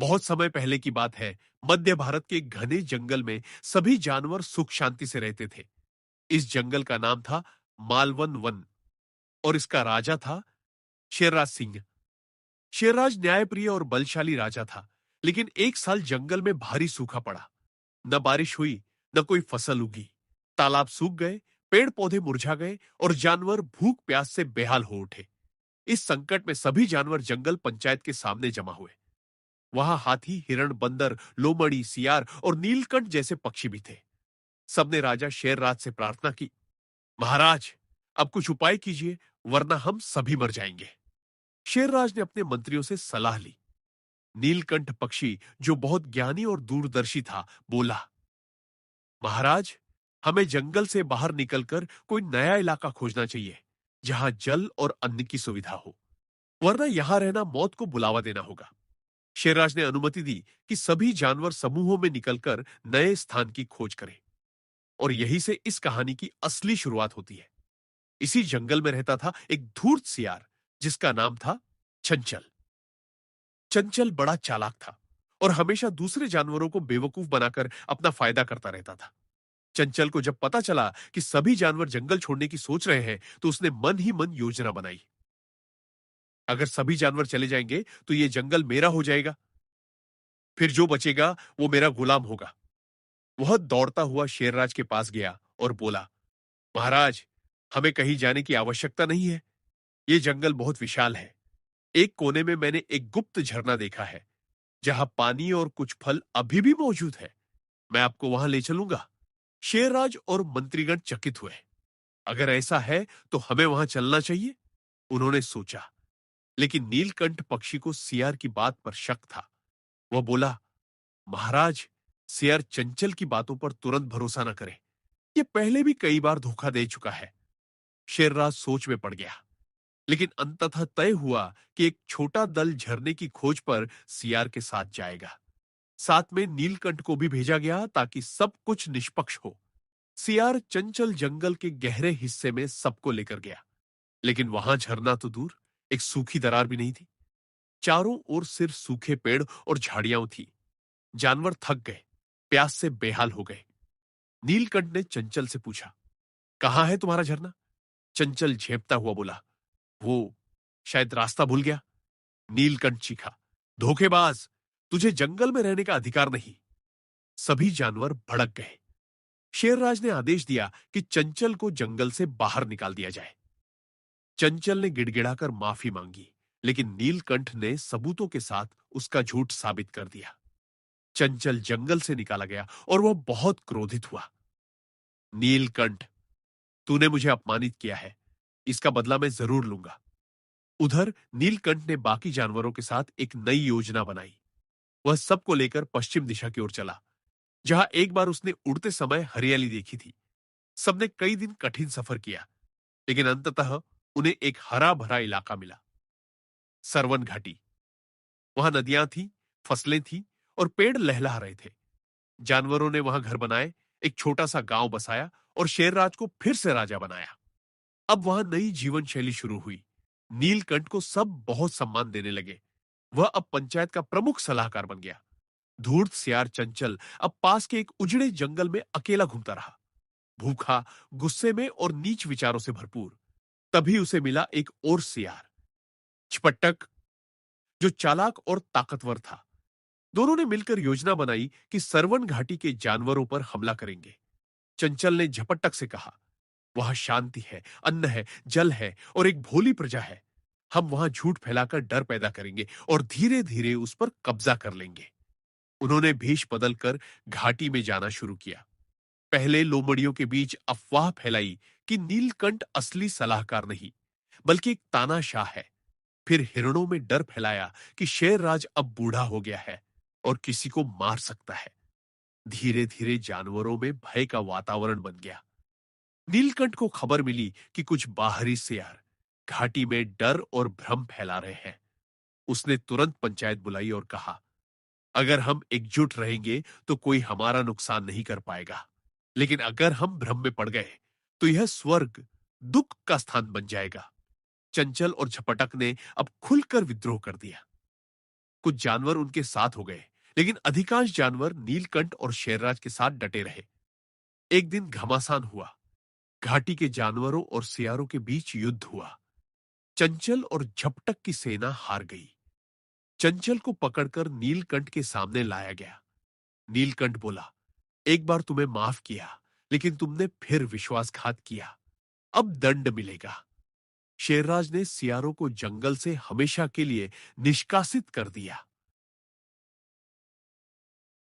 बहुत समय पहले की बात है। मध्य भारत के एक घने जंगल में सभी जानवर सुख शांति से रहते थे। इस जंगल का नाम था मालवन वन और इसका राजा था शेरराज सिंह। शेरराज न्यायप्रिय और बलशाली राजा था, लेकिन एक साल जंगल में भारी सूखा पड़ा। न बारिश हुई, न कोई फसल उगी। तालाब सूख गए, पेड़ पौधे मुरझा गए और जानवर भूख प्यास से बेहाल हो उठे। इस संकट में सभी जानवर जंगल पंचायत के सामने जमा हुए। वहां हाथी, हिरण, बंदर, लोमड़ी, सियार और नीलकंठ जैसे पक्षी भी थे। सबने राजा शेरराज से प्रार्थना की, महाराज, अब कुछ उपाय कीजिए, वरना हम सभी मर जाएंगे। शेरराज ने अपने मंत्रियों से सलाह ली। नीलकंठ पक्षी, जो बहुत ज्ञानी और दूरदर्शी था, बोला, महाराज, हमें जंगल से बाहर निकलकर कोई नया इलाका खोजना चाहिए, जहां जल और अन्न की सुविधा हो, वरना यहां रहना मौत को बुलावा देना होगा। शेरराज ने अनुमति दी कि सभी जानवर समूहों में निकलकर नए स्थान की खोज करें। और यहीं से इस कहानी की असली शुरुआत होती है। इसी जंगल में रहता था एक धूर्त सियार, जिसका नाम था चंचल। चंचल बड़ा चालाक था और हमेशा दूसरे जानवरों को बेवकूफ बनाकर अपना फायदा करता रहता था। चंचल को जब पता चला कि सभी जानवर जंगल छोड़ने की सोच रहे हैं, तो उसने मन ही मन योजना बनाई। अगर सभी जानवर चले जाएंगे तो ये जंगल मेरा हो जाएगा, फिर जो बचेगा वो मेरा गुलाम होगा। वह दौड़ता हुआ शेरराज के पास गया और बोला, महाराज, हमें कहीं जाने की आवश्यकता नहीं है। ये जंगल बहुत विशाल है। एक कोने में मैंने एक गुप्त झरना देखा है, जहां पानी और कुछ फल अभी भी मौजूद है। मैं आपको वहां ले चलूंगा। शेरराज और मंत्रीगण चकित हुए। अगर ऐसा है तो हमें वहां चलना चाहिए, उन्होंने सोचा। लेकिन नीलकंठ पक्षी को सियार की बात पर शक था। वह बोला, महाराज, सियार चंचल की बातों पर तुरंत भरोसा न करें। यह पहले भी कई बार धोखा दे चुका है। शेरराज सोच में पड़ गया, लेकिन अंततः तय हुआ कि एक छोटा दल झरने की खोज पर सियार के साथ जाएगा। साथ में नीलकंठ को भी भेजा गया ताकि सब कुछ निष्पक्ष हो। सियार चंचल जंगल के गहरे हिस्से में सबको लेकर गया, लेकिन वहां झरना तो दूर, एक सूखी दरार भी नहीं थी। चारों ओर सिर्फ सूखे पेड़ और झाड़ियां थी। जानवर थक गए, प्यास से बेहाल हो गए। नीलकंठ ने चंचल से पूछा, कहाँ है तुम्हारा झरना? चंचल झेपता हुआ बोला, वो शायद रास्ता भूल गया। नीलकंठ चीखा, धोखेबाज, तुझे जंगल में रहने का अधिकार नहीं। सभी जानवर भड़क गए। शेरराज ने आदेश दिया कि चंचल को जंगल से बाहर निकाल दिया जाए। चंचल ने गिड़गिड़ाकर माफी मांगी, लेकिन नीलकंठ ने सबूतों के साथ उसका झूठ साबित कर दिया। चंचल जंगल से निकाला गया और वह बहुत क्रोधित हुआ। नीलकंठ, तूने मुझे अपमानित किया है, इसका बदला मैं जरूर लूंगा। उधर नीलकंठ ने बाकी जानवरों के साथ एक नई योजना बनाई। वह सबको लेकर पश्चिम दिशा की ओर चला, जहां एक बार उसने उड़ते समय हरियाली देखी थी। सबने कई दिन कठिन सफर किया, लेकिन अंततः उन्हें एक हरा भरा इलाका मिला, सरवन घाटी। वहां नदियां थीं, फसलें थीं और पेड़ लहलहा रहे थे। जानवरों ने वहां घर बनाए, एक छोटा सा गांव बसाया और शेरराज को फिर से राजा बनाया। अब वहां नई जीवन शैली शुरू हुई। नीलकंठ को सब बहुत सम्मान देने लगे। वह अब पंचायत का प्रमुख सलाहकार बन गया। धूर्त सियार चंचल अब पास के एक उजड़े जंगल में अकेला घूमता रहा, भूखा, गुस्से में और नीच विचारों से भरपूर। तभी उसे मिला एक और सियार, छपट्टक, जो चालाक और ताकतवर था। दोनों ने मिलकर योजना बनाई कि सरवन घाटी के जानवरों पर हमला करेंगे। चंचल ने झपट्टक से कहा, वहां शांति है, अन्न है, जल है और एक भोली प्रजा है। हम वहां झूठ फैलाकर डर पैदा करेंगे और धीरे धीरे उस पर कब्जा कर लेंगे। उन्होंने भेष बदलकर घाटी में जाना शुरू किया। पहले लोमड़ियों के बीच अफवाह फैलाई कि नीलकंठ असली सलाहकार नहीं, बल्कि एक तानाशाह है। फिर हिरणों में डर फैलाया कि शेरराज अब बूढ़ा हो गया है और किसी को मार सकता है। धीरे धीरे जानवरों में भय का वातावरण बन गया। नीलकंठ को खबर मिली कि कुछ बाहरी सियार घाटी में डर और भ्रम फैला रहे हैं। उसने तुरंत पंचायत बुलाई और कहा, अगर हम एकजुट रहेंगे तो कोई हमारा नुकसान नहीं कर पाएगा, लेकिन अगर हम भ्रम में पड़ गए तो यह स्वर्ग दुख का स्थान बन जाएगा। चंचल और झपटक ने अब खुलकर विद्रोह कर दिया। कुछ जानवर उनके साथ हो गए, लेकिन अधिकांश जानवर नीलकंठ और शेरराज के साथ डटे रहे। एक दिन घमासान हुआ। घाटी के जानवरों और सियारों के बीच युद्ध हुआ। चंचल और झपटक की सेना हार गई। चंचल को पकड़कर नीलकंठ के सामने लाया गया। नीलकंठ बोला, एक बार तुम्हें माफ किया, लेकिन तुमने फिर विश्वासघात किया। अब दंड मिलेगा। शेरराज ने सियारों को जंगल से हमेशा के लिए निष्कासित कर दिया।